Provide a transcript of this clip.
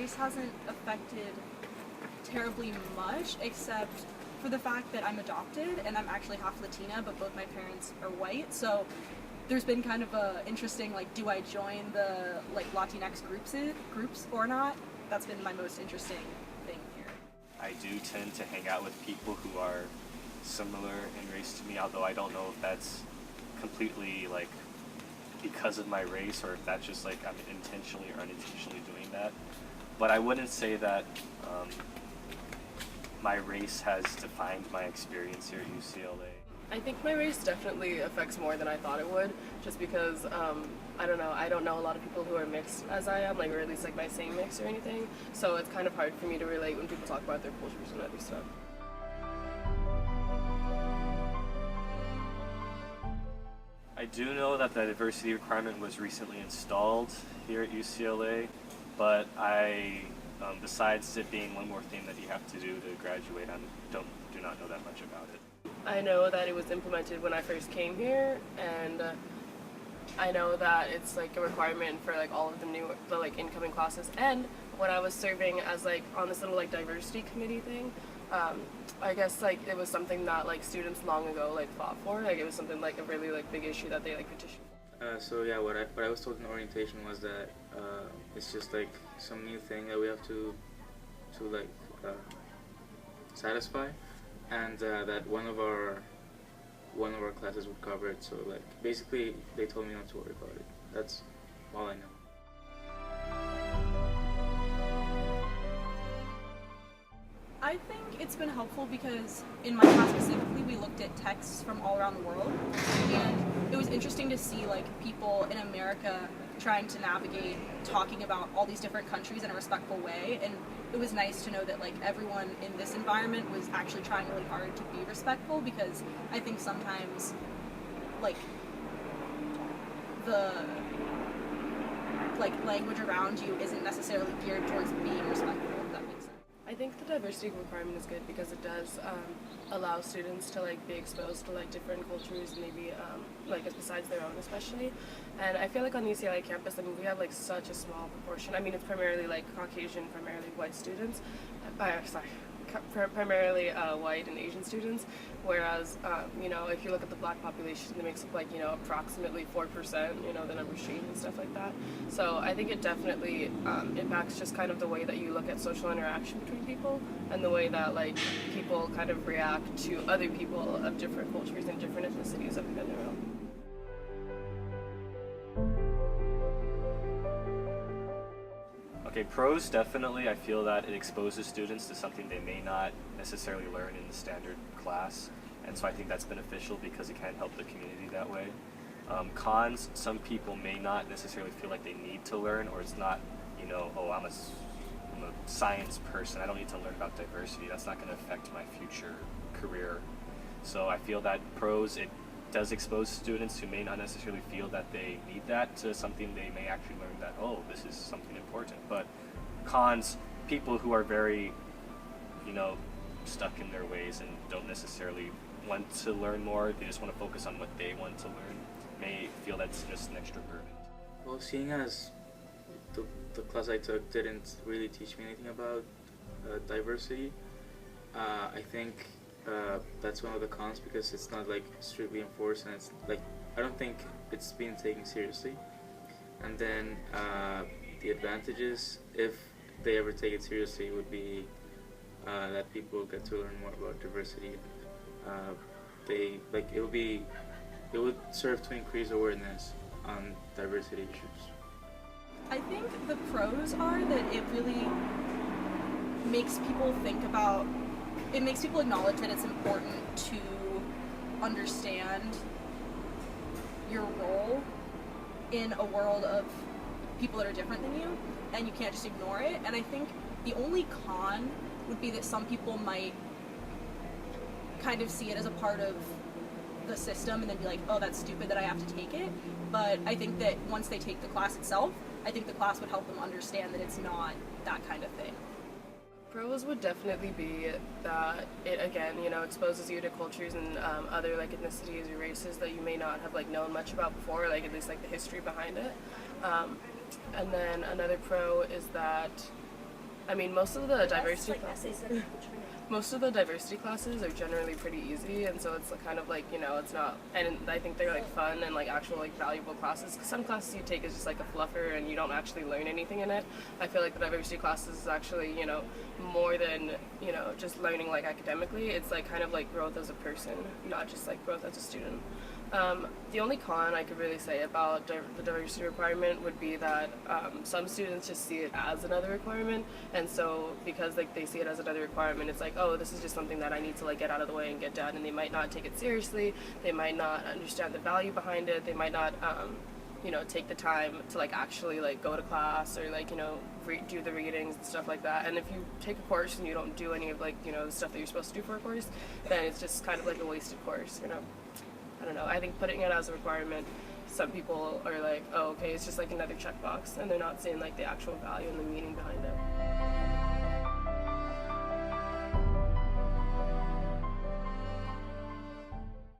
race hasn't affected terribly much, except for the fact that I'm adopted and I'm actually half Latina, but both my parents are white. So there's been kind of a interesting, like, do I join the like Latinx groups or not? That's been my most interesting thing here. I do tend to hang out with people who are similar in race to me, although I don't know if that's completely like because of my race or if that's just like I'm intentionally or unintentionally doing that. But I wouldn't say that my race has defined my experience here at UCLA. I think my race definitely affects more than I thought it would, just because, I don't know a lot of people who are mixed as I am, like, or at least like my same mix or anything, so it's kind of hard for me to relate when people talk about their cultures and other stuff. I do know that the diversity requirement was recently installed here at UCLA, but besides it being one more thing that you have to do to graduate, I do not know that much about it. I know that it was implemented when I first came here, and I know that it's like a requirement for like all of the like incoming classes. And when I was serving as like on this little like diversity committee thing, I guess like it was something that like students long ago like fought for. Like it was something like a really like big issue that they like petitioned for. So yeah, what I was told in orientation was that it's just like some new thing that we have to like satisfy, and that one of our classes would cover it. So like basically they told me not to worry about it. That's all I know. I think it's been helpful because in my class specifically we looked at texts from all around the world, and it was interesting to see like people in America trying to navigate talking about all these different countries in a respectful way, and it was nice to know that like everyone in this environment was actually trying really hard to be respectful, because I think sometimes like the like language around you isn't necessarily geared towards being respectful, if that makes sense. I think the diversity requirement is good because it does allow students to like be exposed to like different cultures, and maybe like besides their own especially. And I feel like on the UCLA campus, I mean, we have like such a small proportion. I mean, it's primarily like Caucasian, primarily white students. Primarily white and Asian students, whereas you know, if you look at the black population, it makes up like, you know, approximately 4%, you know, the numbers change and stuff like that. So I think it definitely impacts just kind of the way that you look at social interaction between people, and the way that like people kind of react to other people of different cultures and different ethnicities in general. Okay, pros definitely. I feel that it exposes students to something they may not necessarily learn in the standard class, and so I think that's beneficial because it can help the community that way. Cons, some people may not necessarily feel like they need to learn, or it's not, you know, oh, I'm a science person, I don't need to learn about diversity, that's not going to affect my future career. So I feel that pros, it does expose students who may not necessarily feel that they need that to something they may actually learn that, oh, this is something important. But cons, people who are very, you know, stuck in their ways and don't necessarily want to learn more, they just want to focus on what they want to learn, may feel that's just an extra burden. Well, seeing as the class I took didn't really teach me anything about diversity, I think that's one of the cons, because it's not like strictly enforced, and it's like I don't think it's being taken seriously. And then the advantages, if they ever take it seriously, would be that people get to learn more about diversity. It would serve to increase awareness on diversity issues. I think the pros are that it really makes people think about, it makes people acknowledge that it's important to understand your role in a world of people that are different than you, and you can't just ignore it. And I think the only con would be that some people might kind of see it as a part of the system and then be like, oh, that's stupid that I have to take it. But I think that once they take the class itself, I think the class would help them understand that it's not that kind of thing. Pros would definitely be that it, again, you know, exposes you to cultures and other like ethnicities or races that you may not have like known much about before, like at least like the history behind it. And then another pro is that I mean, most of the diversity like classes. essays that people try to. Most of the diversity classes are generally pretty easy, and so it's kind of like, you know, it's not, and I think they're like fun and like actual like valuable classes, because some classes you take is just like a fluffer and you don't actually learn anything in it. I feel like the diversity classes is actually, you know, more than, you know, just learning like academically. It's like kind of like growth as a person, not just like growth as a student. The only con I could really say about the diversity requirement would be that some students just see it as another requirement, and so because like they see it as another requirement, it's like, oh, this is just something that I need to like get out of the way and get done, and they might not take it seriously. They might not understand the value behind it. They might not you know, take the time to like actually like go to class or like, you know, do the readings and stuff like that. And if you take a course and you don't do any of like, you know, the stuff that you're supposed to do for a course, then it's just kind of like a wasted course, you know. I don't know. I think putting it as a requirement, some people are like, oh, okay, it's just like another checkbox, and they're not seeing like the actual value and the meaning behind it.